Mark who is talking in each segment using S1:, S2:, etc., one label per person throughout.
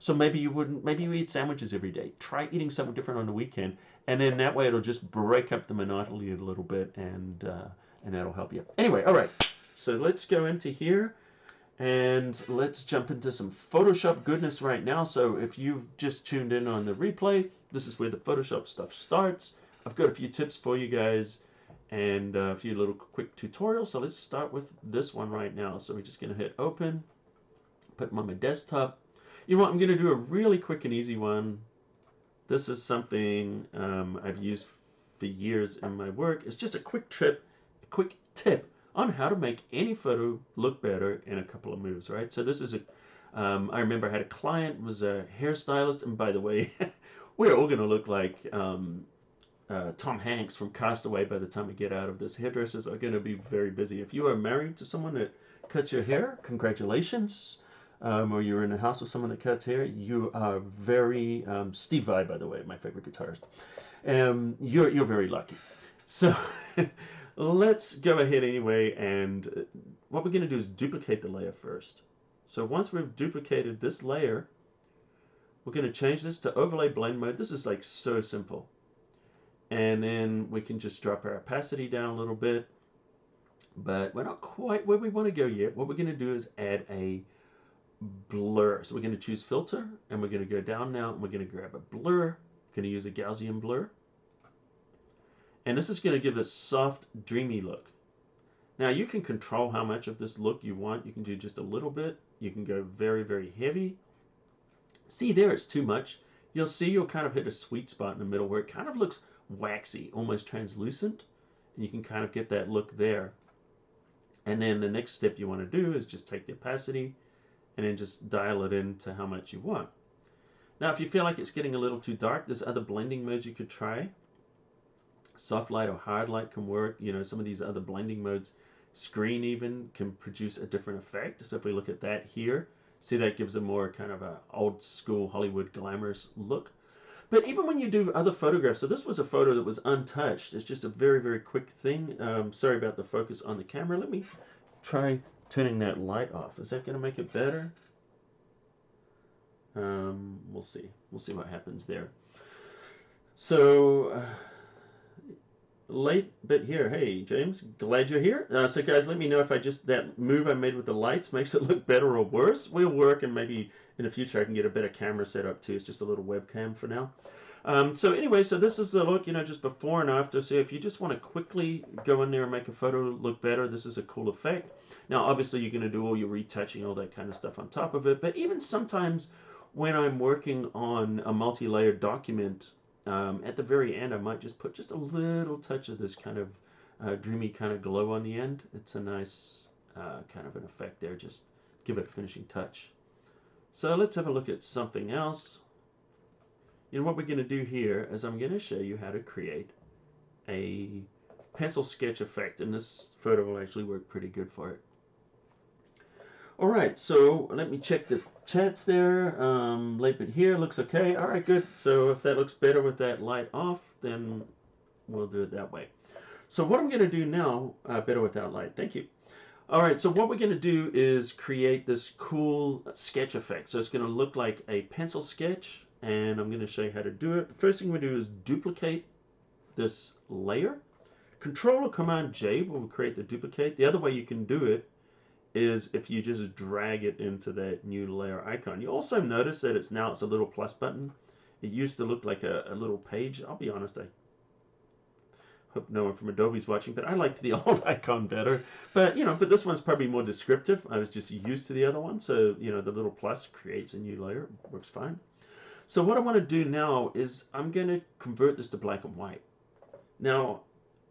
S1: So maybe you wouldn't, maybe you eat sandwiches every day. Try eating something different on the weekend, and then that way it'll just break up the monotony a little bit, and that'll help you. Anyway, all right. So let's go into here. And let's jump into some Photoshop goodness right now. So if you've just tuned in on the replay, this is where the Photoshop stuff starts. I've got a few tips for you guys and a few little quick tutorials. So let's start with this one right now. So we're just going to hit open, put them on my desktop. You know what? I'm going to do a really quick and easy one. This is something I've used for years in my work. It's just a quick tip on how to make any photo look better in a couple of moves, right? So this is I remember I had a client, was a hairstylist, and by the way, we're all going to look like Tom Hanks from Castaway by the time we get out of this. Hairdressers are going to be very busy. If you are married to someone that cuts your hair, congratulations. Or you're in a house with someone that cuts hair, you are very, Steve Vai, by the way, my favorite guitarist. You're very lucky. So let's go ahead anyway, and what we're going to do is duplicate the layer first. So once we've duplicated this layer, we're going to change this to overlay blend mode. This is like so simple. And then we can just drop our opacity down a little bit, but we're not quite where we want to go yet. What we're going to do is add a blur. So we're going to choose filter, and we're going to go down now, and we're going to grab a blur. We're going to use a Gaussian blur. And this is going to give a soft, dreamy look. Now you can control how much of this look you want. You can do just a little bit. You can go very, very heavy. See there, it's too much. You'll see you'll kind of hit a sweet spot in the middle where it kind of looks waxy, almost translucent. And you can kind of get that look there. And then the next step you want to do is just take the opacity and then just dial it in to how much you want. Now if you feel like it's getting a little too dark, there's other blending modes you could try. Soft light or hard light can work. You know, some of these other blending modes, screen even, can produce a different effect. So if we look at that here, see that gives a more kind of a old school Hollywood glamorous look. But even when you do other photographs, so this was a photo that was untouched. It's just a very, very quick thing. Sorry about the focus on the camera. Let me try turning that light off. Is that going to make it better? We'll see. We'll see what happens there. So late bit here. Hey James, glad you're here. So guys, let me know if that move I made with the lights makes it look better or worse. We'll work, and maybe in the future I can get a better camera set up too. It's just a little webcam for now. So anyway, so this is the look, you know, just before and after. So if you just want to quickly go in there and make a photo look better, this is a cool effect. Now obviously you're going to do all your retouching, all that kind of stuff on top of it. But even sometimes when I'm working on a multi-layered document, at the very end, I might just put just a little touch of this kind of dreamy kind of glow on the end. It's a nice kind of an effect there. Just give it a finishing touch. So let's have a look at something else. You know what we're going to do here is I'm going to show you how to create a pencil sketch effect, and this photo will actually work pretty good for it. All right, so let me check the chats there. Late bit here looks okay. All right, good. So if that looks better with that light off, then we'll do it that way. So what I'm going to do now, better without light. Thank you. All right, so what we're going to do is create this cool sketch effect. So it's going to look like a pencil sketch, and I'm going to show you how to do it. The first thing we do is duplicate this layer. Control or Command J will create the duplicate. The other way you can do it is if you just drag it into that new layer icon. You also notice that it's a little plus button. It used to look like a little page. I'll be honest, I hope no one from Adobe's watching, but I liked the old icon better. But but this one's probably more descriptive. I was just used to the other one, so the little plus creates a new layer. Works fine. So what I want to do now is I'm going to convert this to black and white. Now,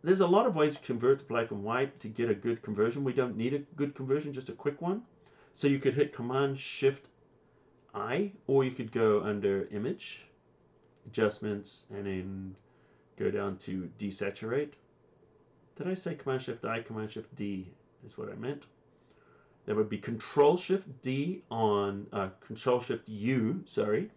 S1: there's a lot of ways to convert to black and white to get a good conversion. We don't need a good conversion, just a quick one. So you could hit Command-Shift-I, or you could go under Image, Adjustments, and then go down to Desaturate. Did I say Command-Shift-I? Command-Shift-D is what I meant. That would be Control-Shift-D on, Control-Shift-U, sorry,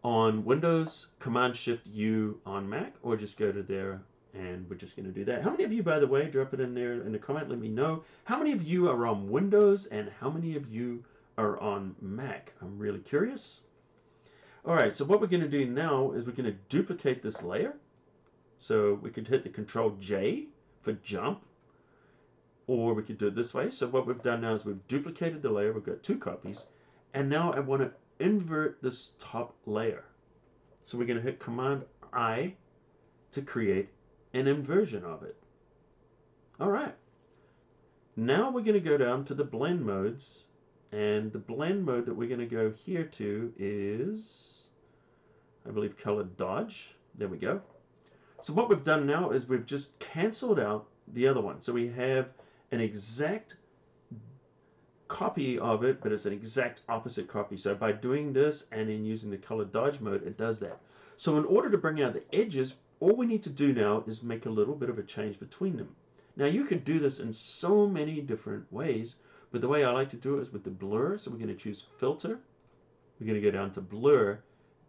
S1: on Windows, Command-Shift-U on Mac, or just go to there. And we're just going to do that. How many of you, by the way, drop it in there in the comment, let me know. How many of you are on Windows and how many of you are on Mac? I'm really curious. Alright, so what we're going to do now is we're going to duplicate this layer. So we could hit the Control J for jump, or we could do it this way. So what we've done now is we've duplicated the layer. We've got 2 copies. And now I want to invert this top layer. So we're going to hit Command I to create an inversion of it. Alright. Now we're going to go down to the blend modes. And the blend mode that we're going to go here to is, I believe, color dodge. There we go. So what we've done now is we've just canceled out the other one. So we have an exact copy of it, but it's an exact opposite copy. So by doing this and then using the color dodge mode, it does that. So in order to bring out the edges, all we need to do now is make a little bit of a change between them. Now you could do this in so many different ways, but the way I like to do it is with the blur. So we're going to choose filter, we're going to go down to blur,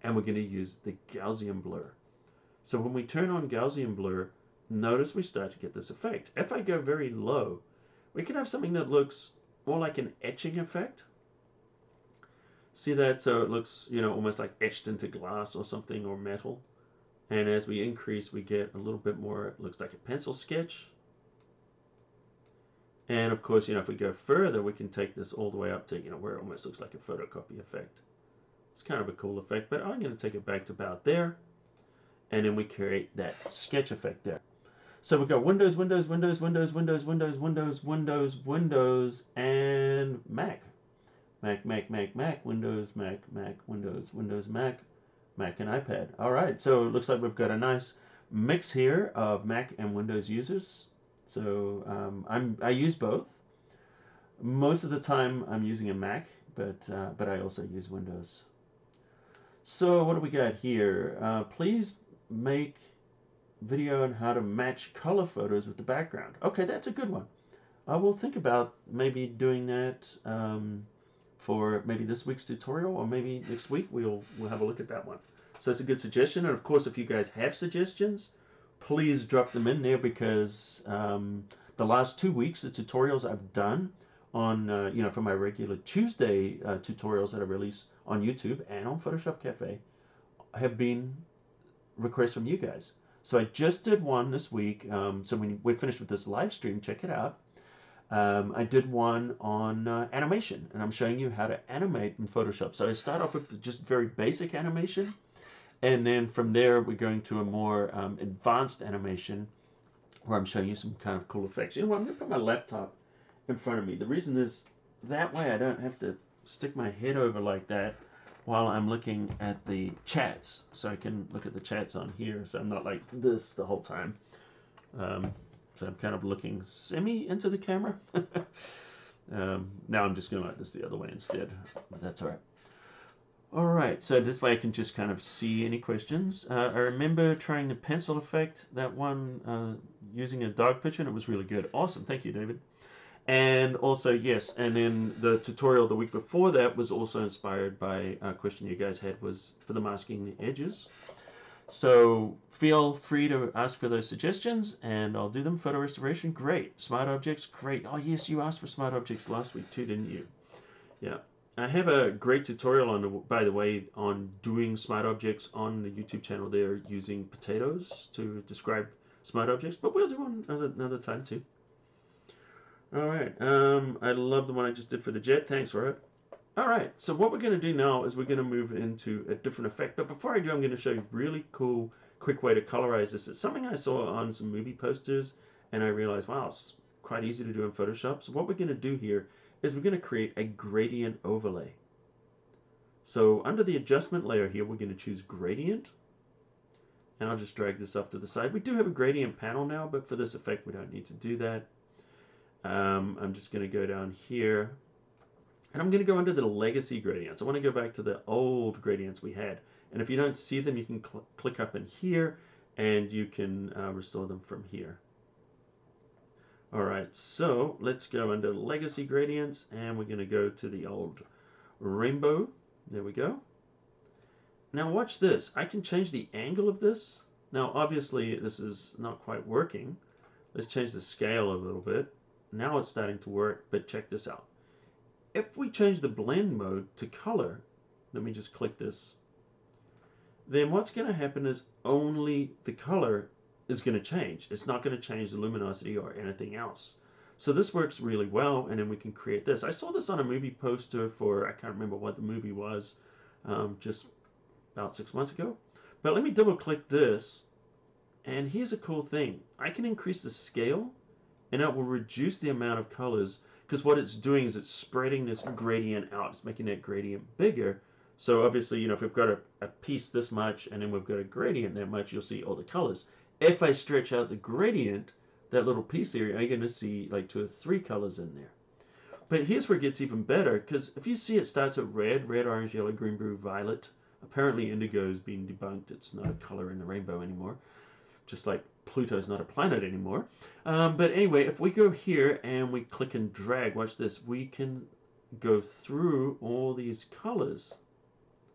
S1: and we're going to use the Gaussian blur. So when we turn on Gaussian blur, notice we start to get this effect. If I go very low, we can have something that looks more like an etching effect. See that? So it looks, you know, almost like etched into glass or something, or metal. And as we increase, we get a little bit more, it looks like a pencil sketch. And of course, you know, if we go further, we can take this all the way up to, you know, where it almost looks like a photocopy effect. It's kind of a cool effect, but I'm going to take it back to about there. And then we create that sketch effect there. So we go Windows, Windows, Windows, Windows, Windows, Windows, Windows, Windows, Windows, and Mac. Mac, Mac, Mac, Mac, Windows, Mac, Mac, Windows, Windows, Mac, Mac, and iPad. All right, so it looks like we've got a nice mix here of Mac and Windows users. So I use both. Most of the time I'm using a Mac, but I also use Windows. So what do we got here? Please make video on how to match color photos with the background. Okay, that's a good one. I will think about maybe doing that for maybe this week's tutorial, or maybe next week we'll have a look at that one. So it's a good suggestion, and of course if you guys have suggestions, please drop them in there, because the last 2 weeks the tutorials I've done on you know, for my regular Tuesday tutorials that I release on YouTube and on photoshopCAFE have been requests from you guys. So I just did one this week. So when we're finished with this live stream, check it out. I did one on animation, and I'm showing you how to animate in Photoshop. So I start off with just very basic animation, and then from there we're going to a more advanced animation where I'm showing you some kind of cool effects. You know what? I'm going to put my laptop in front of me. The reason is that way I don't have to stick my head over like that while I'm looking at the chats, so I can look at the chats on here, so I'm not like this the whole time. So I'm kind of looking semi into the camera. Now I'm just going like this the other way instead, but that's all right. All right, so this way I can just kind of see any questions. I remember trying the pencil effect, that one using a dog picture, and it was really good. Awesome, thank you, David. And also, yes, and then the tutorial the week before that was also inspired by a question you guys had, was for the masking the edges. So feel free to ask for those suggestions, and I'll do them. Photo restoration, great. Smart objects, great. Oh yes, you asked for smart objects last week too, didn't you? Yeah. I have a great tutorial on, by the way, on doing smart objects on the YouTube channel there, using potatoes to describe smart objects, but we'll do one another time too. Alright, I love the one I just did for the jet. Thanks, Robert. Alright, so what we're going to do now is we're going to move into a different effect. But before I do, I'm going to show you a really cool, quick way to colorize this. It's something I saw on some movie posters, and I realized, wow, it's quite easy to do in Photoshop. So what we're going to do here is we're going to create a gradient overlay. So under the adjustment layer here, we're going to choose gradient. And I'll just drag this off to the side. We do have a gradient panel now, but for this effect, we don't need to do that. I'm just going to go down here, and I'm going to go under the legacy gradients. I want to go back to the old gradients we had, and if you don't see them, you can click up in here, and you can restore them from here. Alright, so let's go under legacy gradients, and we're going to go to the old rainbow. There we go. Now watch this. I can change the angle of this. Now obviously this is not quite working. Let's change the scale a little bit. Now it's starting to work, but check this out. If we change the blend mode to color, let me just click this. then what's going to happen is only the color is going to change. It's not going to change the luminosity or anything else. So this works really well, and then we can create this. I saw this on a movie poster for, I can't remember what the movie was, just about 6 months ago. But let me double click this, and here's a cool thing. I can increase the scale, and it will reduce the amount of colors, because what it's doing is it's spreading this gradient out. It's making that gradient bigger. So obviously, if we've got a piece this much and then we've got a gradient that much, you'll see all the colors. If I stretch out the gradient, that little piece there, you're going to see like 2 or 3 colors in there. But here's where it gets even better, because if you see it starts at red, orange, yellow, green, blue, violet. Apparently indigo is being debunked. It's not a color in the rainbow anymore. Just like Pluto's not a planet anymore. But anyway, if we go here and we click and drag, watch this, we can go through all these colors.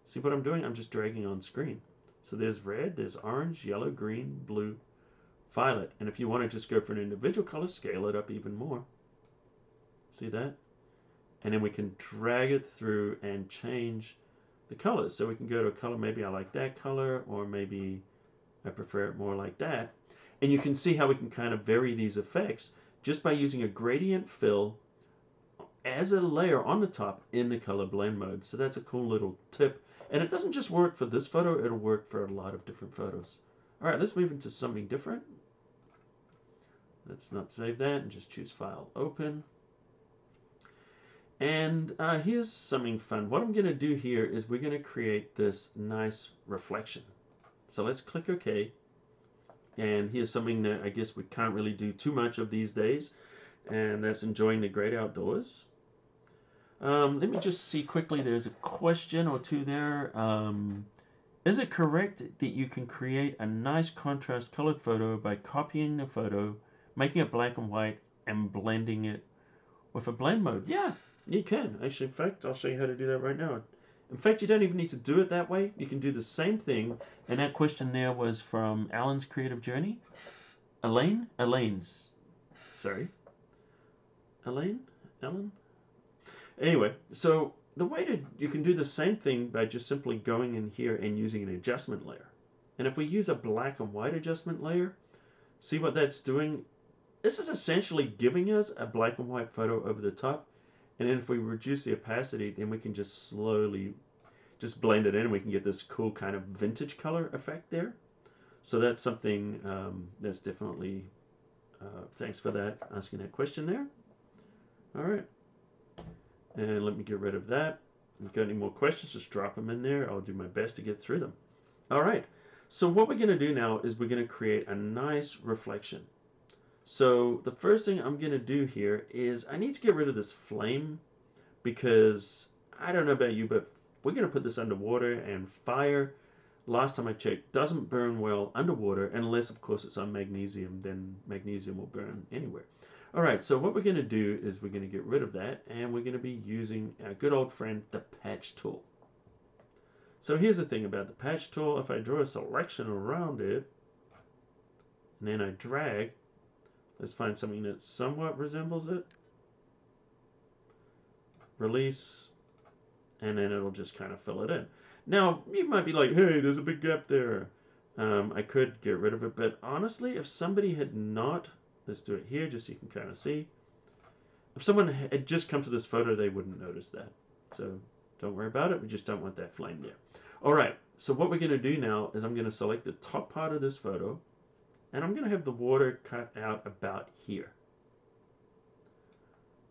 S1: See what I'm doing? I'm just dragging on screen. So there's red, there's orange, yellow, green, blue, violet. And if you want to just go for an individual color, scale it up even more. See that? And then we can drag it through and change the colors. So we can go to a color, maybe I like that color, or maybe I prefer it more like that. And you can see how we can kind of vary these effects just by using a gradient fill as a layer on the top in the color blend mode. So that's a cool little tip. And it doesn't just work for this photo, it'll work for a lot of different photos. All right, let's move into something different. Let's not save that and just choose File, Open. And here's something fun. What I'm going to do here is we're going to create this nice reflection. So let's click OK. And here's something that I guess we can't really do too much of these days, and that's enjoying the great outdoors. Let me just see quickly. There's a question or two there. Is it correct that you can create a nice contrast colored photo by copying the photo, making it black and white, and blending it with a blend mode? Yeah, you can. Actually, in fact, I'll show you how to do that right now. In fact, you don't even need to do it that way. You can do the same thing. And that question there was from Alan's Creative Journey. Elaine's. Sorry. Elaine? Alan? Anyway, so the way you can do the same thing by just simply going in here and using an adjustment layer. And if we use a black and white adjustment layer, see what that's doing? This is essentially giving us a black and white photo over the top. And then if we reduce the opacity, then we can just slowly just blend it in, and we can get this cool kind of vintage color effect there. So that's something that's definitely, thanks for that, asking that question there. All right. And let me get rid of that. If you've got any more questions, just drop them in there. I'll do my best to get through them. All right. So what we're going to do now is we're going to create a nice reflection. So the first thing I'm going to do here is I need to get rid of this flame, because I don't know about you, but we're going to put this underwater, and fire, last time I checked, doesn't burn well underwater unless, of course, it's on magnesium. Then magnesium will burn anywhere. All right, so what we're going to do is we're going to get rid of that, and we're going to be using our good old friend, the patch tool. So here's the thing about the patch tool. If I draw a selection around it, and then I drag, let's find something that somewhat resembles it. Release, and then it'll just kind of fill it in. Now, you might be like, hey, there's a big gap there. I could get rid of it, but honestly, if somebody had not, let's do it here just so you can kind of see. If someone had just come to this photo, they wouldn't notice that. So don't worry about it. We just don't want that flame there. All right, so what we're going to do now is I'm going to select the top part of this photo, and I'm going to have the water cut out about here.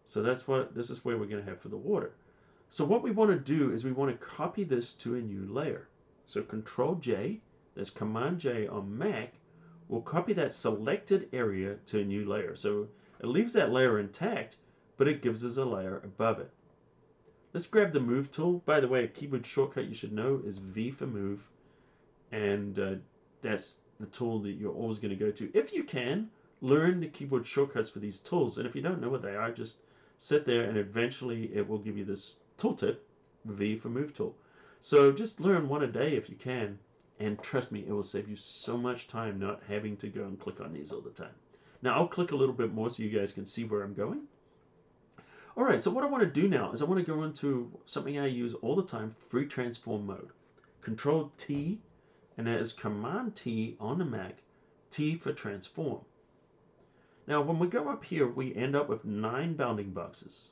S1: So this is where we're going to have for the water. So what we want to do is we want to copy this to a new layer. So Control J, there's Command J on Mac, will copy that selected area to a new layer. So it leaves that layer intact, but it gives us a layer above it. Let's grab the Move tool. By the way, a keyboard shortcut you should know is V for Move, and that's the tool that you're always going to go to. If you can, learn the keyboard shortcuts for these tools, and if you don't know what they are, just sit there and eventually it will give you this tooltip, V for Move tool. So just learn one a day if you can, and trust me, it will save you so much time not having to go and click on these all the time. Now I'll click a little bit more so you guys can see where I'm going. All right, so what I want to do now is I want to go into something I use all the time, free transform mode. Control T and that is Command T on the Mac, T for transform. Now when we go up here, we end up with 9 bounding boxes.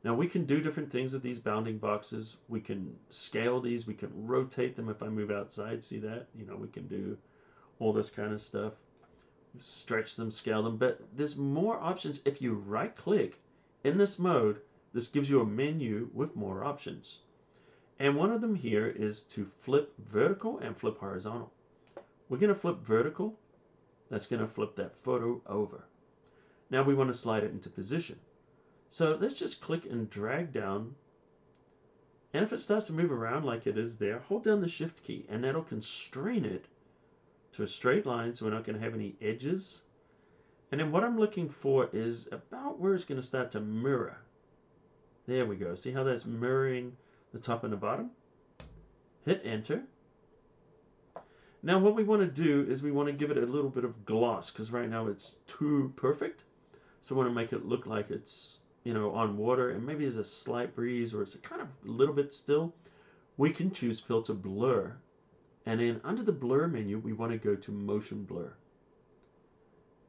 S1: Now we can do different things with these bounding boxes. We can scale these, we can rotate them if I move outside, see that? You know, we can do all this kind of stuff. Stretch them, scale them, but there's more options if you right click in this mode. This gives you a menu with more options. And one of them here is to flip vertical and flip horizontal. We're going to flip vertical. That's going to flip that photo over. Now we want to slide it into position. So let's just click and drag down. And if it starts to move around like it is there, hold down the Shift key and that'll constrain it to a straight line so we're not going to have any edges. And then what I'm looking for is about where it's going to start to mirror. There we go. See how that's mirroring the top and the bottom? Hit enter. Now what we want to do is we want to give it a little bit of gloss, because right now it's too perfect. So we want to make it look like it's, you know, on water, and maybe there's a slight breeze or it's a kind of a little bit still. We can choose filter blur, and then under the blur menu we want to go to motion blur.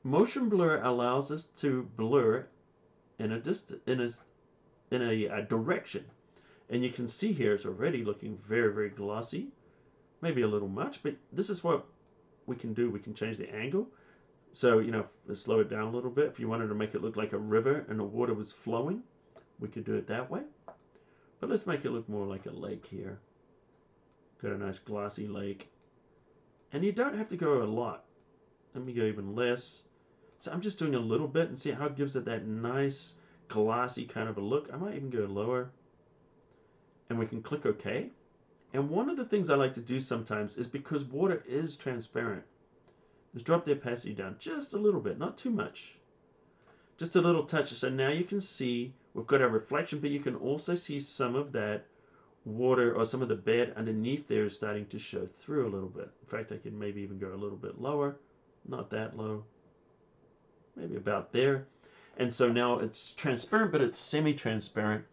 S1: Motion blur allows us to blur in a direction, and you can see here it's already looking very, very glossy, maybe a little much, but this is what we can do. We can change the angle. So, you know, slow it down a little bit. If you wanted to make it look like a river and the water was flowing, we could do it that way. But let's make it look more like a lake here. Got a nice glossy lake. And you don't have to go a lot. Let me go even less. So I'm just doing a little bit and see how it gives it that nice glossy kind of a look. I might even go lower. And we can click OK. And one of the things I like to do sometimes is, because water is transparent, is drop the opacity down just a little bit, not too much. Just a little touch. So now you can see we've got our reflection, but you can also see some of that water or some of the bed underneath there is starting to show through a little bit. In fact, I can maybe even go a little bit lower, not that low, maybe about there. And so now it's transparent, but it's semi-transparent,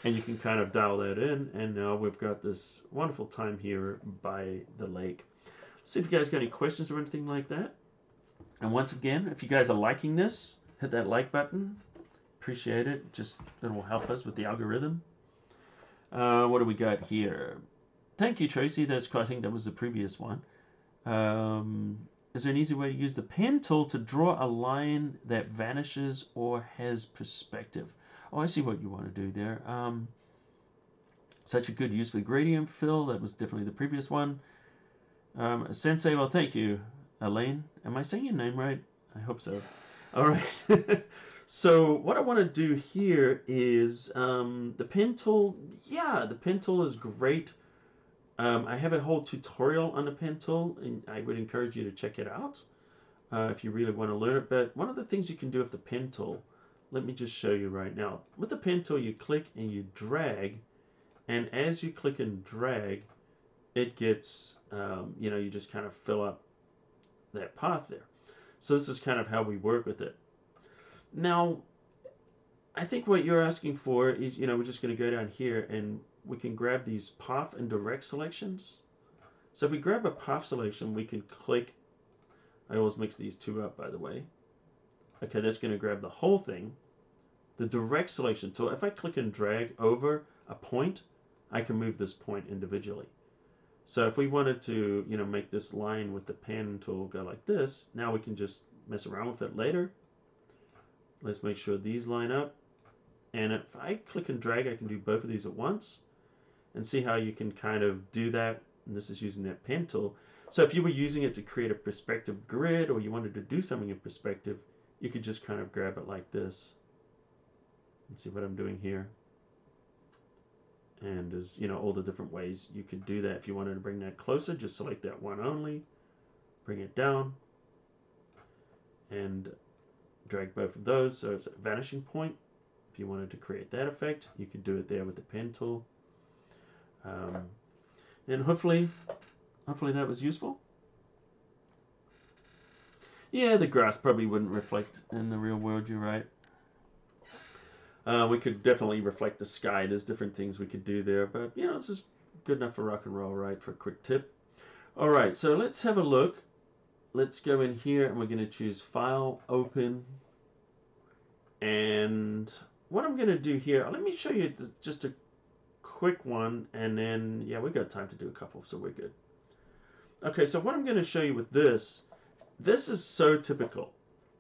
S1: and you can kind of dial that in. And now we've got this wonderful time here by the lake. See if you guys got any questions or anything like that. And once again, if you guys are liking this, hit that like button. Appreciate it. Just, it will help us with the algorithm. What do we got here? Thank you, Tracy. That's, I think that was the previous one. Is there an easy way to use the pen tool to draw a line that vanishes or has perspective? Oh, I see what you want to do there. Such a good use for gradient fill. That was definitely the previous one. Sensei, well, thank you, Elaine. Am I saying your name right? I hope so. All right. So what I want to do here is the pen tool. Yeah, the pen tool is great. I have a whole tutorial on the pen tool, and I would encourage you to check it out if you really want to learn it. But one of the things you can do with the pen tool, let me just show you right now. With the pen tool, you click and you drag, and as you click and drag, it gets, you know, you just kind of fill up that path there. So this is kind of how we work with it. Now, I think what you're asking for is, you know, we're just going to go down here and we can grab these path and direct selections. So if we grab a path selection, we can click. I always mix these two up, by the way. Okay, that's going to grab the whole thing. The direct selection tool, if I click and drag over a point, I can move this point individually. So if we wanted to, you know, make this line with the pen tool go like this, now we can just mess around with it later. Let's make sure these line up. And if I click and drag, I can do both of these at once. And see how you can kind of do that. And this is using that pen tool. So if you were using it to create a perspective grid, or you wanted to do something in perspective, you could just kind of grab it like this. And see what I'm doing here. And there's, you know, all the different ways you could do that. If you wanted to bring that closer, just select that one only, bring it down, and drag both of those so it's a vanishing point. If you wanted to create that effect, you could do it there with the pen tool. And hopefully that was useful. Yeah, the grass probably wouldn't reflect in the real world, you're right. We could definitely reflect the sky. There's different things we could do there, but you know, it's just good enough for rock and roll, right? For a quick tip. All right, so let's have a look. Let's go in here and we're going to choose File, Open. And what I'm going to do here, let me show you just a quick one, and then, yeah, we've got time to do a couple, so we're good. Okay, so what I'm going to show you with this is so typical.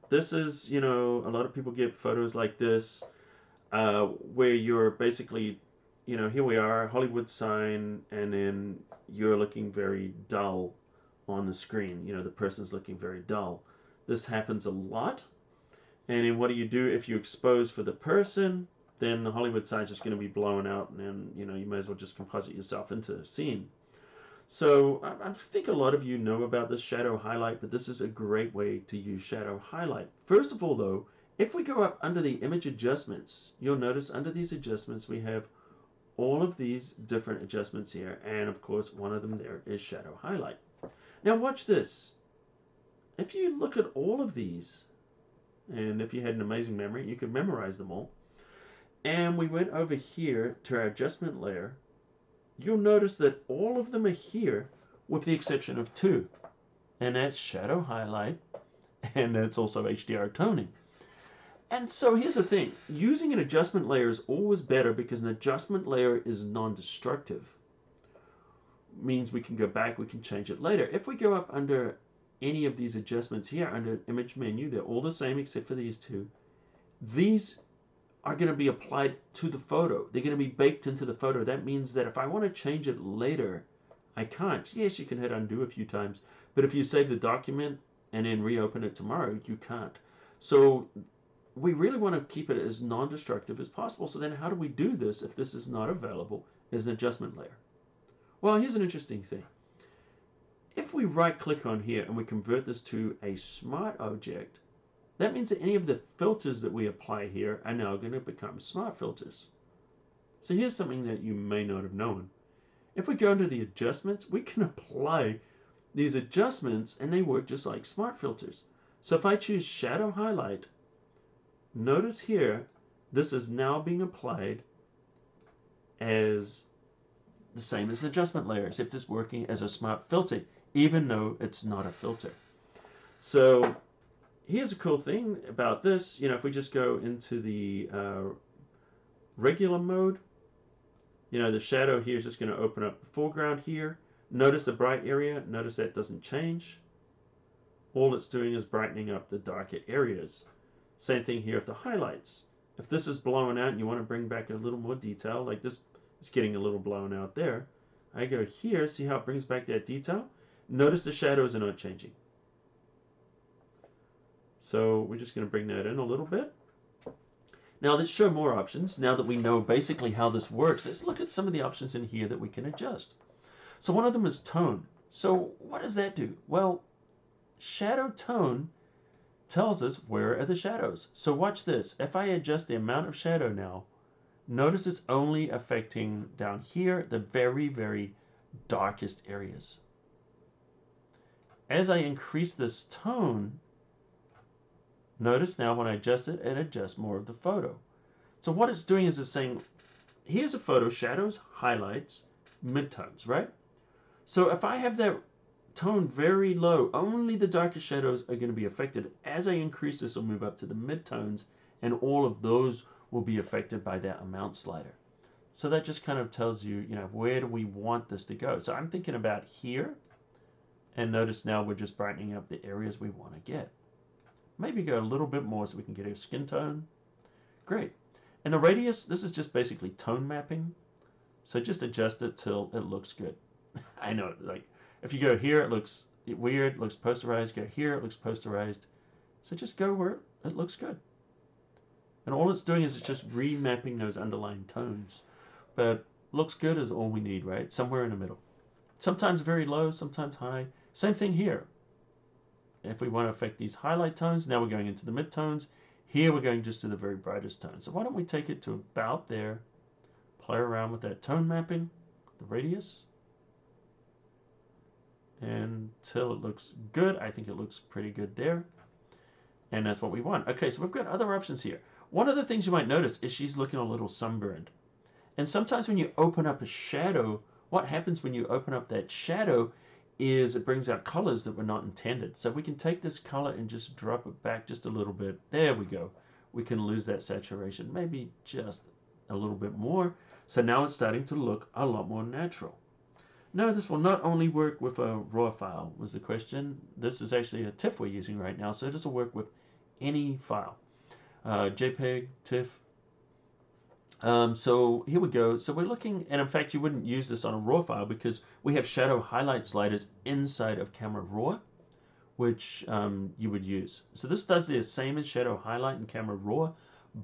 S1: This is, you know, a lot of people get photos like this, where you're basically, you know, here we are, Hollywood sign, and then you're looking very dull on the screen. You know, the person's looking very dull. This happens a lot. And then what do you do if you expose for the person? Then the Hollywood sign's just going to be blown out, and then, you know, you may as well just composite yourself into the scene. So I think a lot of you know about this shadow highlight, but this is a great way to use shadow highlight. First of all, though, if we go up under the image adjustments, you'll notice under these adjustments we have all of these different adjustments here, and of course one of them there is shadow highlight. Now watch this. If you look at all of these, and if you had an amazing memory, you could memorize them all, and we went over here to our adjustment layer, you'll notice that all of them are here with the exception of two, and that's shadow highlight, and that's also HDR toning. And so here's the thing, using an adjustment layer is always better because an adjustment layer is non-destructive. Means we can go back, we can change it later. If we go up under any of these adjustments here, under image menu, they're all the same except for these two. These are going to be applied to the photo. They're going to be baked into the photo. That means that if I want to change it later, I can't. Yes, you can hit undo a few times, but if you save the document and then reopen it tomorrow, you can't. So we really want to keep it as non-destructive as possible. So then how do we do this if this is not available as an adjustment layer? Well, here's an interesting thing. If we right click on here and we convert this to a smart object, that means that any of the filters that we apply here are now going to become smart filters. So here's something that you may not have known. If we go into the adjustments, we can apply these adjustments and they work just like smart filters. So if I choose shadow highlight, notice here, this is now being applied as the same as an adjustment layer, except it's working as a smart filter, even though it's not a filter. So here's a cool thing about this. You know, if we just go into the regular mode, you know, the shadow here is just going to open up the foreground here. Notice the bright area. Notice that doesn't change. All it's doing is brightening up the darker areas. Same thing here with the highlights. If this is blown out and you want to bring back a little more detail, like this is getting a little blown out there, I go here, see how it brings back that detail? Notice the shadows are not changing. So we're just going to bring that in a little bit. Now let's show more options. Now that we know basically how this works, let's look at some of the options in here that we can adjust. So one of them is tone. So what does that do? Well, shadow tone tells us where are the shadows. So watch this. If I adjust the amount of shadow now, notice it's only affecting down here the very, very darkest areas. As I increase this tone, notice now when I adjust it, it adjusts more of the photo. So what it's doing is it's saying, here's a photo, shadows, highlights, midtones, right? So if I have that tone very low, only the darkest shadows are going to be affected. As I increase this, it'll move up to the midtones, and all of those will be affected by that amount slider. So that just kind of tells you, you know, where do we want this to go? So I'm thinking about here, and notice now we're just brightening up the areas we want to get. Maybe go a little bit more so we can get a skin tone. Great. And the radius, this is just basically tone mapping. So just adjust it till it looks good. I know, like, if you go here, it looks weird, it looks posterized. Go here, it looks posterized. So just go where it looks good. And all it's doing is it's just remapping those underlying tones. But looks good is all we need, right? Somewhere in the middle. Sometimes very low, sometimes high. Same thing here. If we want to affect these highlight tones, now we're going into the midtones. Here we're going just to the very brightest tones. So why don't we take it to about there, play around with that tone mapping, the radius, until it looks good. I think it looks pretty good there. And that's what we want. Okay, so we've got other options here. One of the things you might notice is she's looking a little sunburned. And sometimes when you open up a shadow, what happens when you open up that shadow is it brings out colors that were not intended. So we can take this color and just drop it back just a little bit. There we go. We can lose that saturation, maybe just a little bit more. So now it's starting to look a lot more natural. No, this will not only work with a RAW file, was the question. This is actually a TIFF we're using right now, so this will work with any file. JPEG, TIFF. So here we go. So we're looking, and in fact you wouldn't use this on a RAW file because we have shadow highlight sliders inside of Camera Raw, which you would use. So this does the same as shadow highlight in Camera Raw,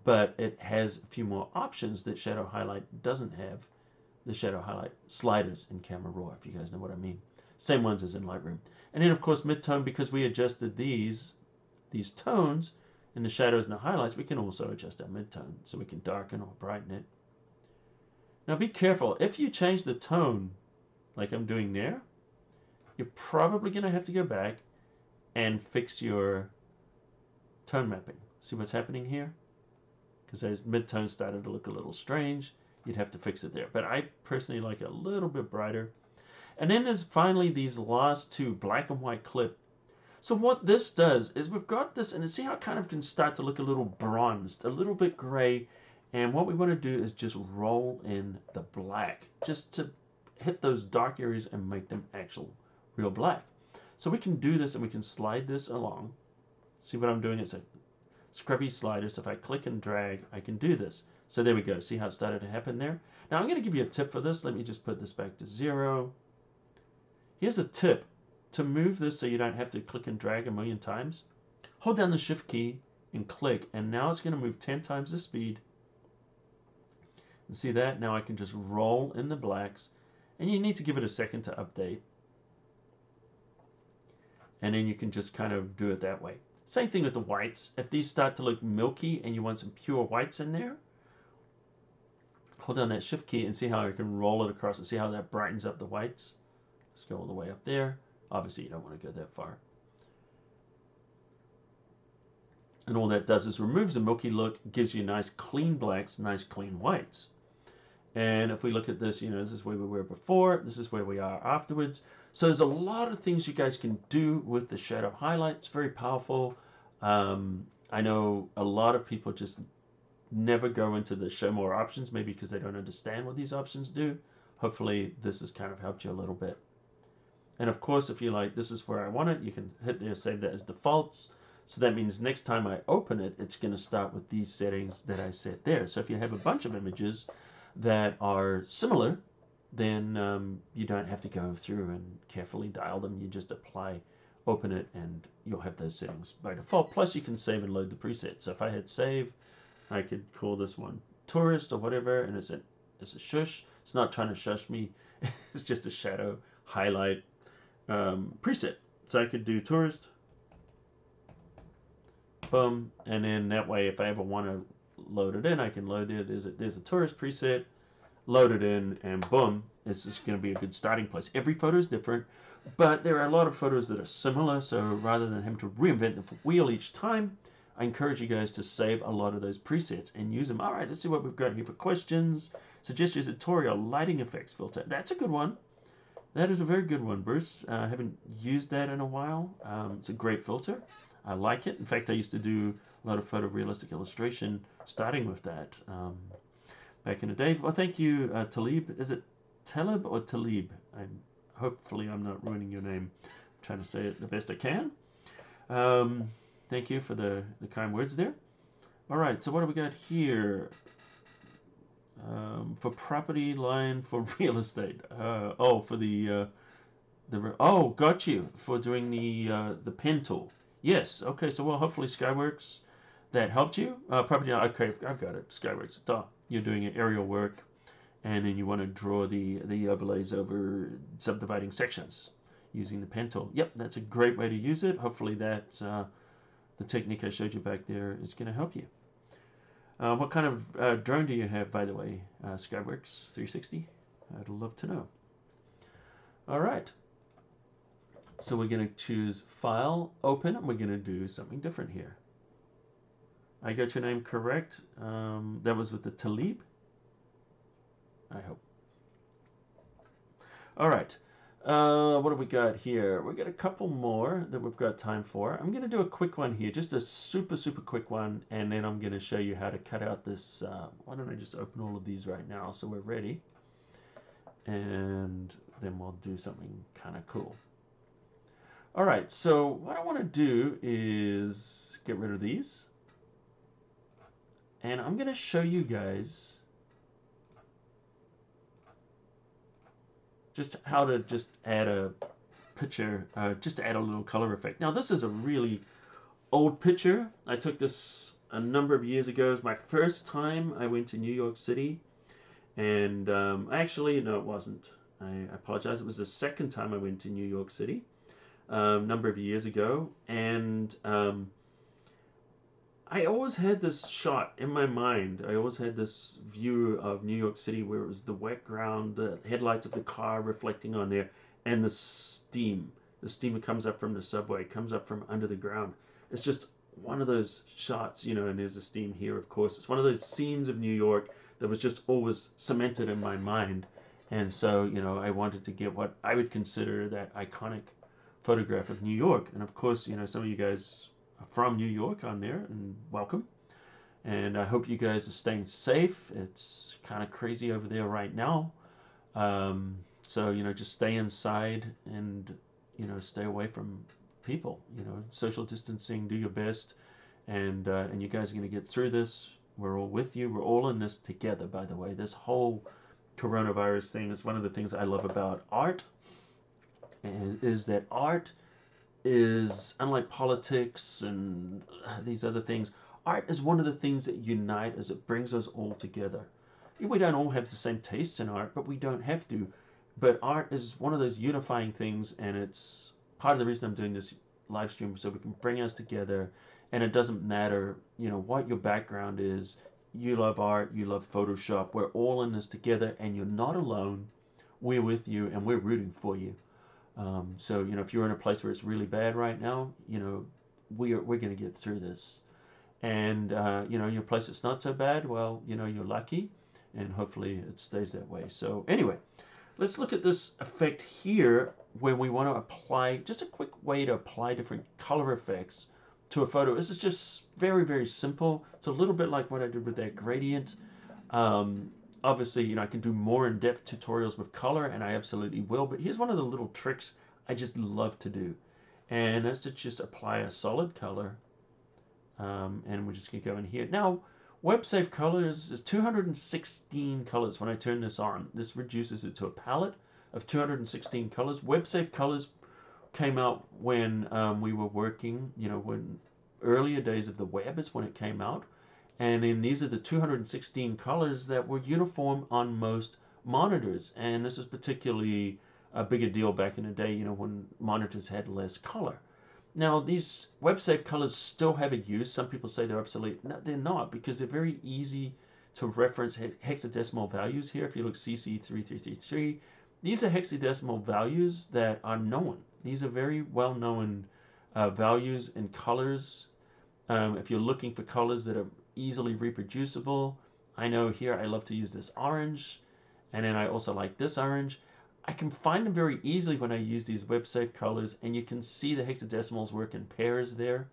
S1: but it has a few more options that shadow highlight doesn't have. The shadow highlight sliders in Camera Raw, if you guys know what I mean. Same ones as in Lightroom. And then of course midtone, because we adjusted these tones in the shadows and the highlights, we can also adjust our midtone, so we can darken or brighten it. Now be careful, if you change the tone like I'm doing there, you're probably going to have to go back and fix your tone mapping. See what's happening here? Because those midtones started to look a little strange. You'd have to fix it there. But I personally like it a little bit brighter. And then there's finally these last two, black and white clip. So what this does is we've got this, and see how it kind of can start to look a little bronzed, a little bit gray. And what we want to do is just roll in the black, just to hit those dark areas and make them actual real black. So we can do this, and we can slide this along. See what I'm doing? It's a scrubby slider. So if I click and drag, I can do this. So there we go. See how it started to happen there? Now I'm going to give you a tip for this. Let me just put this back to 0. Here's a tip to move this so you don't have to click and drag a million times. Hold down the Shift key and click, and now it's going to move 10 times the speed. And see that? Now I can just roll in the blacks, and you need to give it a second to update. And then you can just kind of do it that way. Same thing with the whites. If these start to look milky and you want some pure whites in there, hold down that Shift key and see how I can roll it across and see how that brightens up the whites. Let's go all the way up there. Obviously, you don't want to go that far. And all that does is removes the milky look, gives you nice clean blacks, nice clean whites. And if we look at this, you know, this is where we were before, this is where we are afterwards. So there's a lot of things you guys can do with the shadow highlight. It's very powerful. I know a lot of people just never go into the show more options, maybe because they don't understand what these options do. Hopefully this has kind of helped you a little bit. And of course, if you like, this is where I want it, you can hit there, save that as defaults. So that means next time I open it, it's going to start with these settings that I set there. So if you have a bunch of images that are similar, then you don't have to go through and carefully dial them. You just apply, open it, and you'll have those settings by default. Plus you can save and load the presets. So if I hit save, I could call this one tourist or whatever, and it's a shush. It's not trying to shush me. It's just a shadow highlight preset. So I could do tourist, boom, and then that way if I ever want to load it in, I can load it. There's a tourist preset, load it in, and boom, it's just going to be a good starting place. Every photo is different, but there are a lot of photos that are similar, so rather than having to reinvent the wheel each time, I encourage you guys to save a lot of those presets and use them. All right, let's see what we've got here for questions. Suggest your tutorial lighting effects filter. That's a good one. That is a very good one, Bruce. I haven't used that in a while. It's a great filter. I like it. In fact, I used to do a lot of photorealistic illustration starting with that back in the day. Well, thank you, Talib. Is it Talib or Talib? Hopefully I'm not ruining your name. I'm trying to say it the best I can. Thank you for the kind words there. All right, so what do we got here? For property line for real estate. For oh, got you for doing the pen tool. Yes. Okay. So well, hopefully Skyworks that helped you. Property. Okay, I've got it. Skyworks. Duh. You're doing an aerial work, and then you want to draw the overlays over subdividing sections using the pen tool. Yep, that's a great way to use it. Hopefully that the technique I showed you back there is going to help you. What kind of drone do you have, by the way, Skyworks 360? I'd love to know. All right. So we're going to choose File, Open, and we're going to do something different here. I got your name correct. That was with the Talib, I hope. All right. What have we got here? We got a couple more that we've got time for. I'm going to do a quick one here, just a super, super quick one, and then I'm going to show you how to cut out this. Why don't I just open all of these right now so we're ready, and then we'll do something kind of cool. All right, so what I want to do is get rid of these, and I'm going to show you guys just how to just add a picture, just to add a little color effect. Now this is a really old picture. I took this a number of years ago. It was my first time I went to New York City, and actually, no, it wasn't. I apologize. It was the second time I went to New York City a number of years ago, and I always had this shot in my mind. I always had this view of New York City where it was the wet ground, the headlights of the car reflecting on there, and the steam. The steam that comes up from the subway, comes up from under the ground. It's just one of those shots, you know, and there's the steam here, of course. It's one of those scenes of New York that was just always cemented in my mind. And so, you know, I wanted to get what I would consider that iconic photograph of New York. And of course, you know, some of you guys from New York on there, and welcome. And I hope you guys are staying safe. It's kind of crazy over there right now. So, you know, just stay inside and, you know, stay away from people. You know, social distancing, do your best. And you guys are going to get through this. We're all with you. We're all in this together, by the way. This whole coronavirus thing is one of the things I love about art, and is that art is, unlike politics and these other things, art is one of the things that unite as it brings us all together. We don't all have the same tastes in art, but we don't have to. But art is one of those unifying things, and it's part of the reason I'm doing this live stream, so we can bring us together. And it doesn't matter, you know, what your background is. You love art, you love Photoshop. We're all in this together, and you're not alone. We're with you, and we're rooting for you. So, you know, if you're in a place where it's really bad right now, you know, we're going to get through this. And, you know, your place that's not so bad, well, you know, you're lucky, and hopefully it stays that way. So anyway, let's look at this effect here where we want to apply, just a quick way to apply different color effects to a photo. This is just very, very simple. It's a little bit like what I did with that gradient. Obviously, you know, I can do more in-depth tutorials with color, and I absolutely will, but here's one of the little tricks I just love to do. And that's to just apply a solid color, and we're just going to go in here. Now, web-safe colors is 216 colors when I turn this on. This reduces it to a palette of 216 colors. Web-safe colors came out when we were working, you know, when earlier days of the web is when it came out. And then these are the 216 colors that were uniform on most monitors. And this is particularly a bigger deal back in the day, you know, when monitors had less color. Now, these web-safe colors still have a use. Some people say they're obsolete. No, they're not, because they're very easy to reference hexadecimal values here. If you look CC3333, these are hexadecimal values that are known. These are very well-known values and colors. If you're looking for colors that are easily reproducible, I know here I love to use this orange, and then I also like this orange. I can find them very easily when I use these web-safe colors, and you can see the hexadecimals work in pairs there,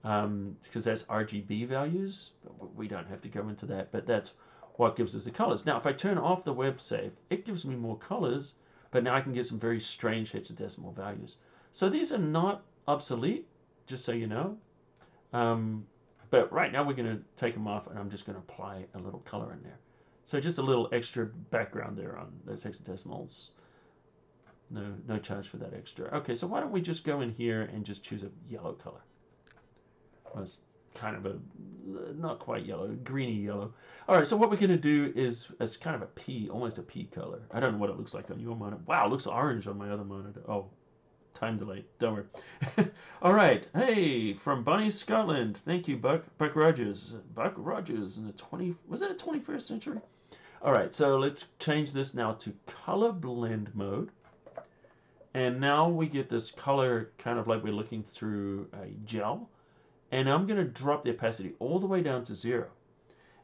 S1: because that's RGB values. We don't have to go into that, but that's what gives us the colors. Now, if I turn off the web-safe, it gives me more colors, but now I can get some very strange hexadecimal values. So these are not obsolete, just so you know. But right now we're going to take them off, and I'm just going to apply a little color in there. So just a little extra background there on those hexadecimals. No charge for that extra. Okay, so why don't we just go in here and just choose a yellow color. Well, it's kind of a, not quite yellow, greeny yellow. All right, so what we're going to do is kind of a pea, almost a pea color. I don't know what it looks like on your monitor. Wow, it looks orange on my other monitor. Oh, time delay. Don't worry. All right. Hey, from Bonnie, Scotland. Thank you, Buck Rogers. Buck Rogers in the was that the 21st century? All right. So let's change this now to color blend mode. And now we get this color kind of like we're looking through a gel. And I'm going to drop the opacity all the way down to 0.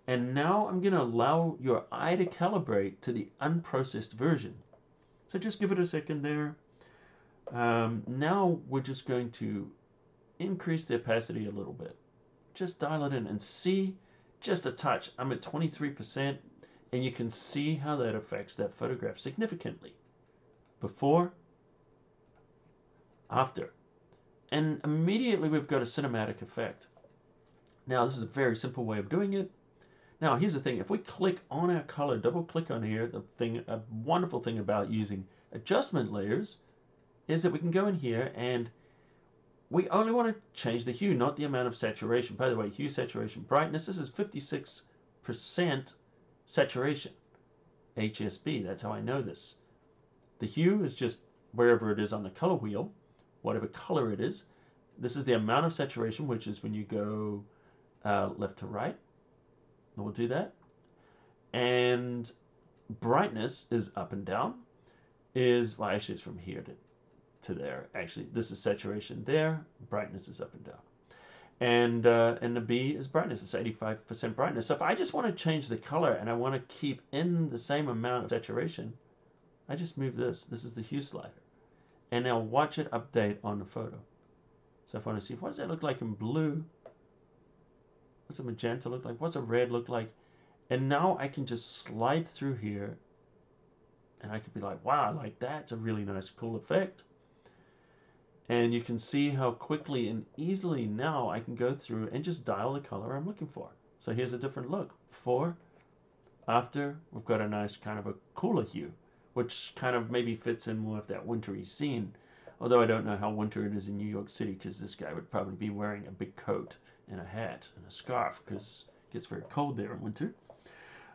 S1: And now I'm going to allow your eye to calibrate to the unprocessed version. So just give it a second there. Now we're just going to increase the opacity a little bit. Just dial it in and see just a touch. I'm at 23%, and you can see how that affects that photograph significantly. Before, after. And immediately we've got a cinematic effect. Now this is a very simple way of doing it. Now here's the thing, if we click on our color, double click on here, a wonderful thing about using adjustment layers is that we can go in here and we only want to change the hue, not the amount of saturation. By the way, hue, saturation, brightness, this is 56% saturation. HSB, that's how I know this. The hue is just wherever it is on the color wheel, whatever color it is. This is the amount of saturation, which is when you go left to right. We'll do that. And brightness is up and down. Well, actually it's from here to there. Actually, this is saturation there. Brightness is up and down. And the B is brightness. It's 85% brightness. So if I just want to change the color and I want to keep in the same amount of saturation, I just move this. This is the hue slider. And now watch it update on the photo. So if I want to see, what does that look like in blue? What's a magenta look like? What's a red look like? And now I can just slide through here and I could be like, wow, I like that. It's a really nice, cool effect. And you can see how quickly and easily now I can go through and just dial the color I'm looking for. So here's a different look. Before, after, we've got a nice kind of a cooler hue, which kind of maybe fits in more of that wintry scene. Although I don't know how winter it is in New York City, because this guy would probably be wearing a big coat and a hat and a scarf, because it gets very cold there in winter.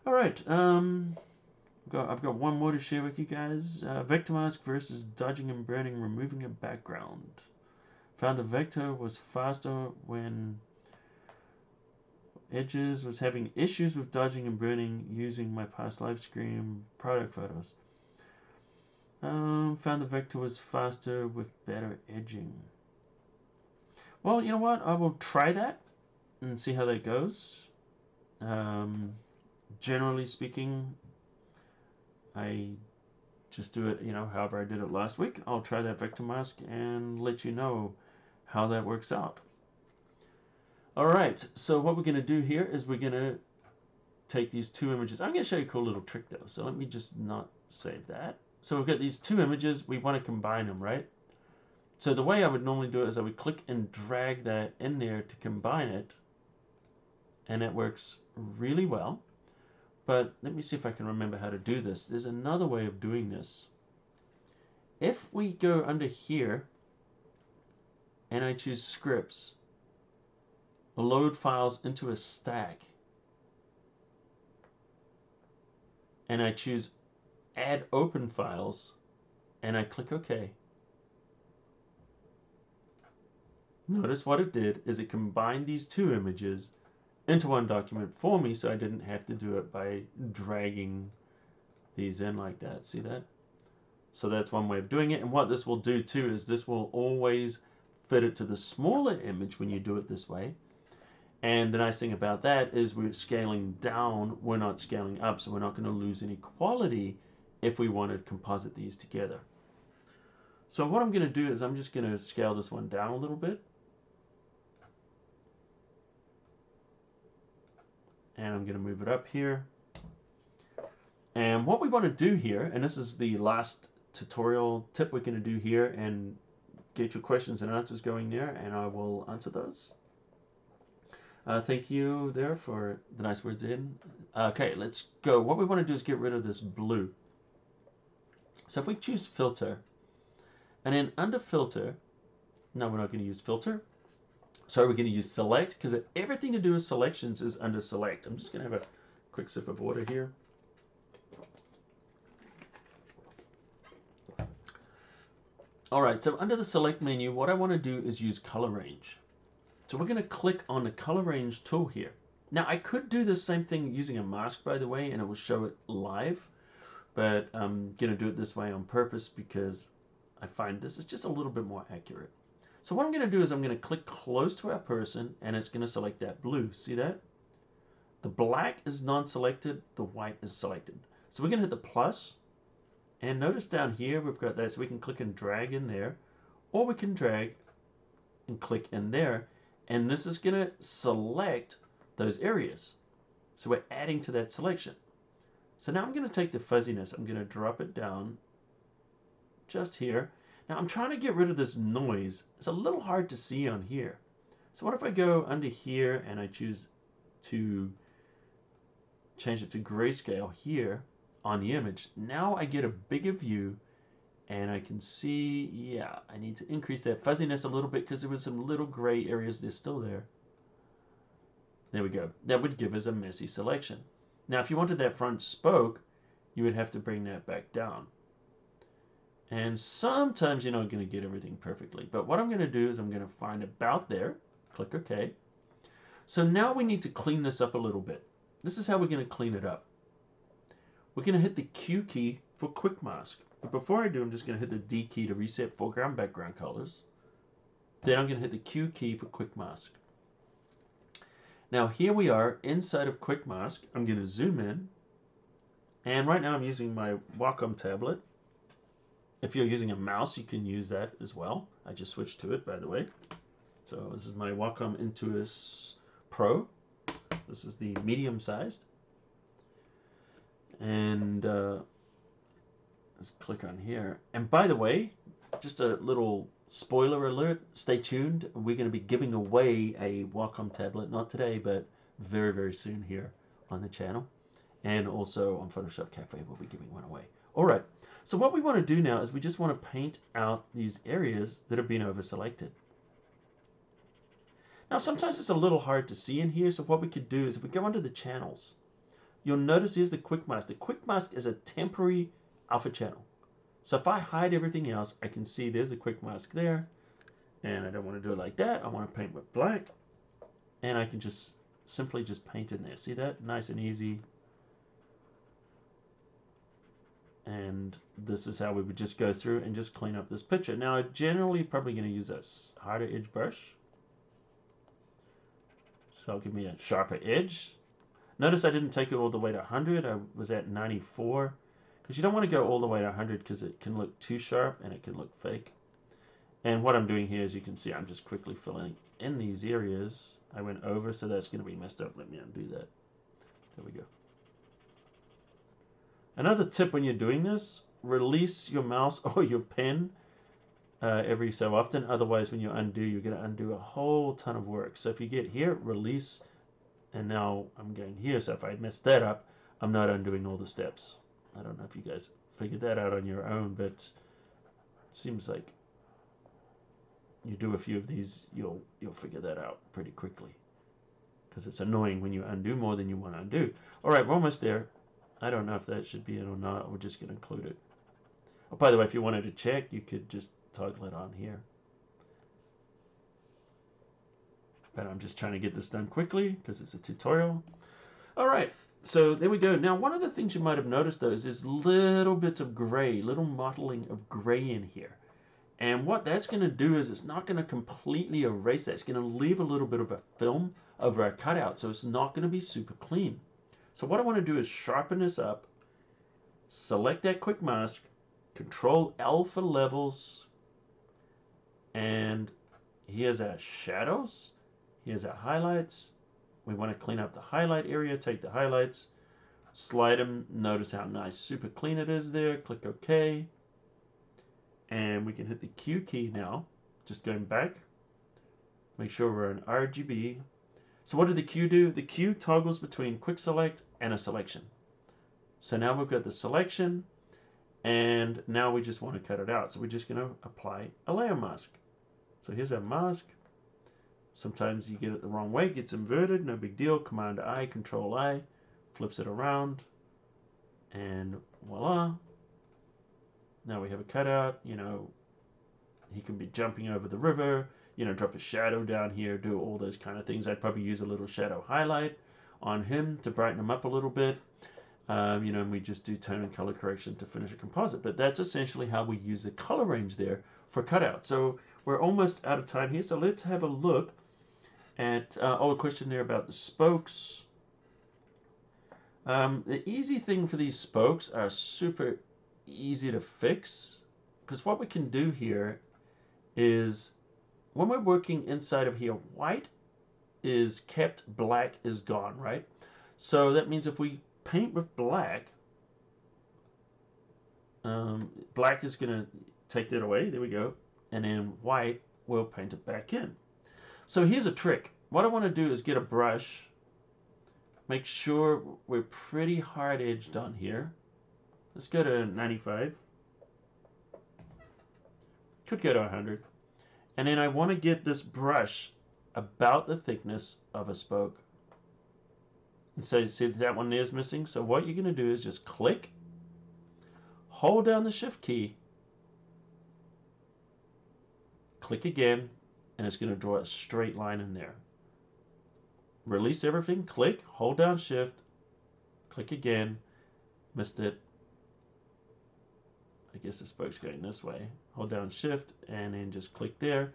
S1: All right, I've got one more to share with you guys. Vector mask versus dodging and burning, removing a background. Found the vector was faster when edges, was having issues with dodging and burning using my past live stream product photos. Found the vector was faster with better edging. Well, you know what? I will try that and see how that goes. Generally speaking, I just do it, however I did it last week. I'll try that vector mask and let you know how that works out. All right, so what we're going to do here is we're going to take these two images. I'm going to show you a cool little trick though, so let me just not save that. So we've got these two images, we want to combine them, right? So the way I would normally do it is I would click and drag that in there to combine it, and it works really well. But let me see if I can remember how to do this. There's another way of doing this. If we go under here and I choose scripts, load files into a stack, and I choose add open files, and I click OK. Notice what it did is it combined these two images into one document for me, so I didn't have to do it by dragging these in like that. See that? So that's one way of doing it. And what this will do too is this will always fit it to the smaller image when you do it this way. And the nice thing about that is we're scaling down, we're not scaling up, so we're not going to lose any quality if we want to composite these together. So what I'm going to do is I'm just going to scale this one down a little bit. And I'm going to move it up here. And what we want to do here, and this is the last tutorial tip we're going to do here, and get your questions and answers going there, and I will answer those. Thank you there for the nice words in. Okay, let's go. What we want to do is get rid of this blue. So if we choose filter, and then under filter, no, we're not going to use filter. So we're going to use select, because everything to do with selections is under select. I'm just going to have a quick sip of water here. All right, so under the select menu, what I want to do is use color range. So we're going to click on the color range tool here. Now I could do the same thing using a mask, by the way, and it will show it live, but I'm going to do it this way on purpose because I find this is just a little bit more accurate. So what I'm going to do is I'm going to click close to our person, and it's going to select that blue. See that? The black is non-selected, the white is selected. So we're going to hit the plus, And notice down here we've got that, so we can click and drag in there, or we can drag and click in there, and this is going to select those areas. So we're adding to that selection. So now I'm going to take the fuzziness, I'm going to drop it down just here. Now I'm trying to get rid of this noise. It's a little hard to see on here. So what if I go under here and I choose to change it to grayscale here on the image. Now I get a bigger view and I can see, yeah, I need to increase that fuzziness a little bit because there was some little gray areas they're still there. There we go. That would give us a messy selection. Now if you wanted that front spoke, you would have to bring that back down. And sometimes you're not going to get everything perfectly. But what I'm going to do is I'm going to find about there, click OK. So now we need to clean this up a little bit. This is how we're going to clean it up. We're going to hit the Q key for quick mask. But before I do, I'm just going to hit the D key to reset foreground background colors. Then I'm going to hit the Q key for quick mask. Now here we are inside of quick mask. I'm going to zoom in. And right now I'm using my Wacom tablet. If you're using a mouse, you can use that as well. I just switched to it, by the way. So this is my Wacom Intuos Pro. This is the medium sized. And let's click on here. And by the way, just a little spoiler alert, stay tuned. We're going to be giving away a Wacom tablet, not today, but very, very soon here on the channel. And also on photoshopCAFE, we'll be giving one away. All right, so what we want to do now is we just want to paint out these areas that have been over-selected. Now, sometimes it's a little hard to see in here, so what we could do is if we go under the channels, you'll notice here's the quick mask. The quick mask is a temporary alpha channel. So if I hide everything else, I can see there's a quick mask there. And I don't want to do it like that. I want to paint with black. And I can just simply just paint in there. See that? Nice and easy. And this is how we would just go through and just clean up this picture. Now, I'm generally probably going to use a harder edge brush. So it'll give me a sharper edge. Notice I didn't take it all the way to 100. I was at 94. Because you don't want to go all the way to 100 because it can look too sharp and it can look fake. And what I'm doing here, as you can see, I'm just quickly filling in these areas. I went over, so that's going to be messed up. Let me undo that. There we go. Another tip when you're doing this, release your mouse or your pen every so often. Otherwise, when you undo, you're going to undo a whole ton of work. So if you get here, release. And now I'm going here, so if I messed that up, I'm not undoing all the steps. I don't know if you guys figured that out on your own, but it seems like you do a few of these, you'll figure that out pretty quickly. Because it's annoying when you undo more than you want to undo. All right, we're almost there. I don't know if that should be it or not. We're just going to include it. Oh, by the way, if you wanted to check, you could just toggle it on here. But I'm just trying to get this done quickly because it's a tutorial. All right, so there we go. Now, one of the things you might have noticed, though, is there's little bits of gray, little mottling of gray in here. And what that's going to do is it's not going to completely erase that. It's going to leave a little bit of a film over our cutout, so it's not going to be super clean. So what I want to do is sharpen this up, select that quick mask, Control L for levels, and here's our shadows. Here's our highlights. We want to clean up the highlight area. Take the highlights, slide them. Notice how nice, super clean it is there. Click OK. And we can hit the Q key now. Just going back. Make sure we're in RGB. So what did the Q do? The Q toggles between quick select and a selection. So now we've got the selection. And now we just want to cut it out. So we're just going to apply a layer mask. So here's our mask. Sometimes you get it the wrong way, it gets inverted, no big deal. Command I, Control I, flips it around, and voila. Now we have a cutout. You know, he can be jumping over the river, you know, drop a shadow down here, do all those kind of things. I'd probably use a little shadow highlight on him to brighten him up a little bit. You know, and we just do tone and color correction to finish a composite. But that's essentially how we use the color range there for cutout. So we're almost out of time here, so let's have a look at a question there about the spokes. The easy thing for these spokes are super easy to fix, because what we can do here is when we're working inside of here, white is kept, black is gone, right? So that means if we paint with black, black is going to take that away. There we go. And then white, we'll paint it back in. So here's a trick. What I want to do is get a brush, make sure we're pretty hard edged on here. Let's go to 95. Could go to 100. And then I want to get this brush about the thickness of a spoke. And so you see that one there is missing. So what you're going to do is just click, hold down the shift key, click again, and it's going to draw a straight line in there. Release everything, click, hold down shift, click again, missed it. I guess the spoke's going this way. Hold down shift and then just click there.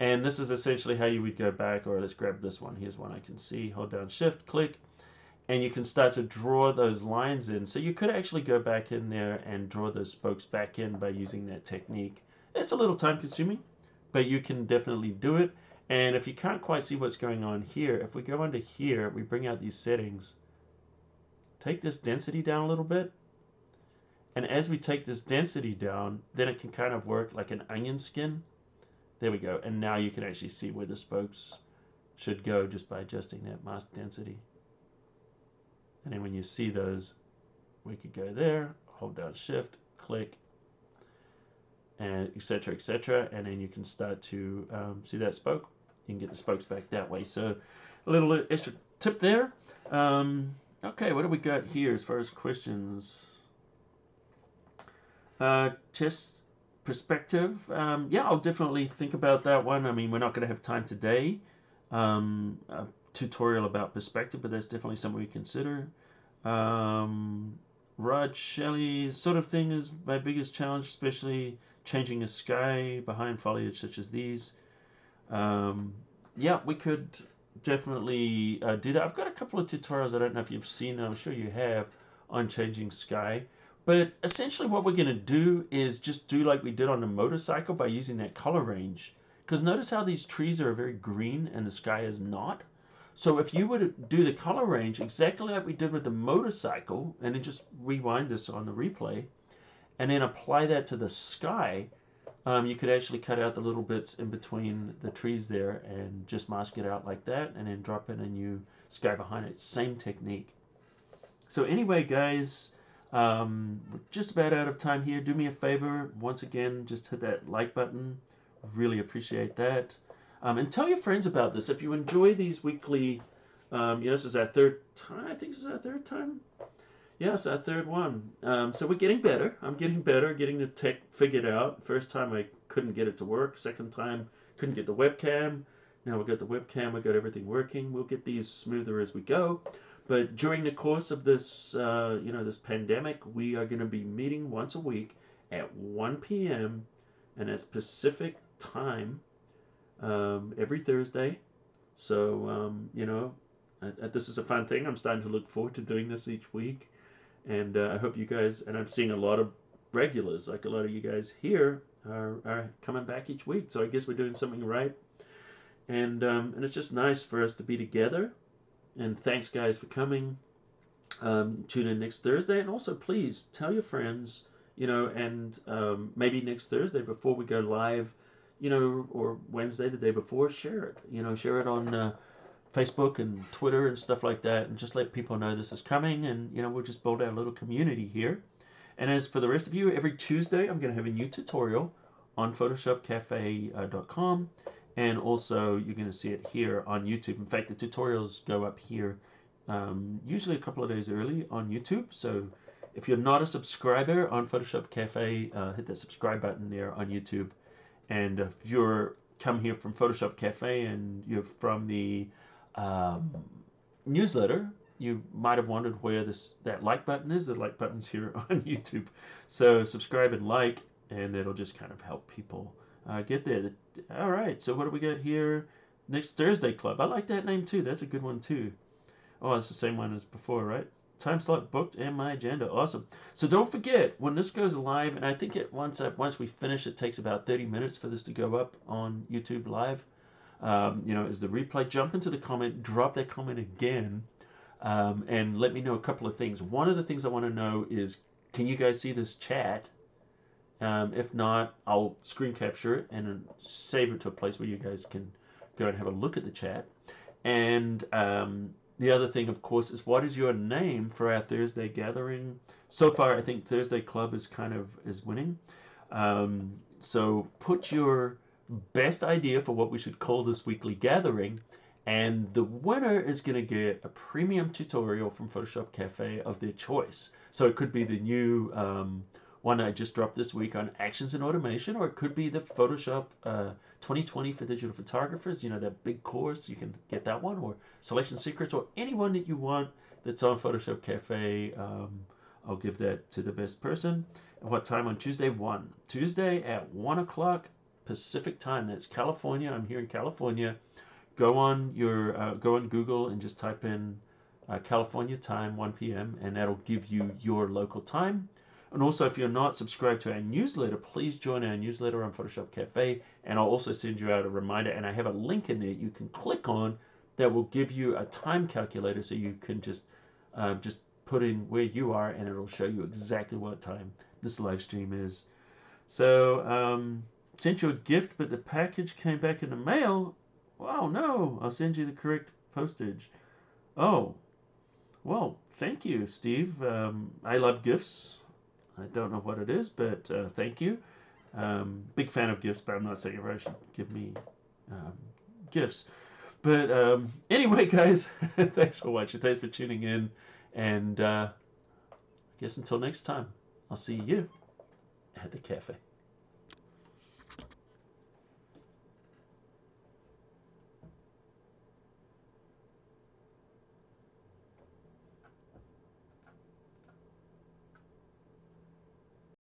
S1: And this is essentially how you would go back, or let's grab this one. Here's one I can see. Hold down shift, click, and you can start to draw those lines in. So you could actually go back in there and draw those spokes back in by using that technique. It's a little time consuming, but you can definitely do it. And if you can't quite see what's going on here, if we go under here, we bring out these settings, take this density down a little bit. And as we take this density down, then it can kind of work like an onion skin. There we go. And now you can actually see where the spokes should go just by adjusting that mask density. And then when you see those, we could go there, hold down shift, click, and etc., etc. And then you can start to see that spoke. You can get the spokes back that way. So a little extra tip there. Okay, what do we got here as far as questions? Chest perspective. Yeah, I'll definitely think about that one. I mean, we're not going to have time today. A tutorial about perspective, but that's definitely something we consider. Rod Shelley sort of thing is my biggest challenge, especially changing a sky behind foliage such as these. Yeah, we could definitely do that. I've got a couple of tutorials. I don't know if you've seen them. I'm sure you have, on changing sky. But essentially what we're going to do is just do like we did on the motorcycle by using that color range. Because notice how these trees are very green and the sky is not. So if you were to do the color range exactly like we did with the motorcycle, and then just rewind this on the replay, and then apply that to the sky, you could actually cut out the little bits in between the trees there and just mask it out like that, and then drop in a new sky behind it. Same technique. So anyway, guys, we're just about out of time here. Do me a favor, once again, just hit that like button. Really appreciate that. And tell your friends about this. If you enjoy these weekly, this is our third time. I think this is our third time. Yeah, it's our third one. So we're getting better. I'm getting better, getting the tech figured out. First time I couldn't get it to work. Second time, couldn't get the webcam. Now we've got the webcam. We've got everything working. We'll get these smoother as we go. But during the course of this, this pandemic, we are going to be meeting once a week at 1 p.m. and at Pacific time every Thursday. So, this is a fun thing. I'm starting to look forward to doing this each week. And I hope you guys, and I'm seeing a lot of regulars, like a lot of you guys here are coming back each week. So I guess we're doing something right. And it's just nice for us to be together. And thanks, guys, for coming. Tune in next Thursday. And also, please tell your friends, and maybe next Thursday before we go live, or Wednesday, the day before, share it. Share it on Facebook and Twitter and stuff like that. And just let people know this is coming. And, we'll just build our little community here. And as for the rest of you, every Tuesday, I'm going to have a new tutorial on photoshopcafe.com. And also, you're going to see it here on YouTube. In fact, the tutorials go up here usually a couple of days early on YouTube. So if you're not a subscriber on Photoshop Cafe, hit that subscribe button there on YouTube. And if you're come here from Photoshop Cafe and you're from the newsletter, you might have wondered where that like button is. The like button's here on YouTube. So subscribe and like, and it'll just kind of help people get there. All right, so what do we got here? Next Thursday Club. I like that name too. That's a good one too. Oh, it's the same one as before, right? time slot booked in my agenda. Awesome. So don't forget, when this goes live, and I think once we finish, it takes about 30 minutes for this to go up on YouTube Live. As the replay, jump into the comment, drop that comment again, and let me know a couple of things. One of the things I want to know is, can you guys see this chat? If not, I'll screen capture it and save it to a place where you guys can go and have a look at the chat. And the other thing, of course, is what is your name for our Thursday gathering? So far, I think Thursday Club is winning. So put your best idea for what we should call this weekly gathering, and the winner is going to get a premium tutorial from photoshopCAFE of their choice. So it could be the new one I just dropped this week on actions and automation, or it could be the Photoshop 2020 for digital photographers, that big course. You can get that one, or selection secrets, or any one that you want that's on photoshopCAFE. I'll give that to the best person. And what time on Tuesday? Tuesday at 1 o'clock Pacific time. That's California. I'm here in California. Go on Google and just type in California time, 1 p.m., and that'll give you your local time. And also, if you're not subscribed to our newsletter, please join our newsletter on photoshopCAFE, and I'll also send you out a reminder, and I have a link in there you can click on that will give you a time calculator, so you can just put in where you are, and it'll show you exactly what time this live stream is. So sent you a gift, but the package came back in the mail. Oh no, I'll send you the correct postage. Oh, well, thank you, Steve. I love gifts. I don't know what it is, but thank you. Big fan of gifts, but I'm not saying everybody should give me gifts. But anyway, guys, thanks for watching. Thanks for tuning in. And I guess until next time, I'll see you at the cafe.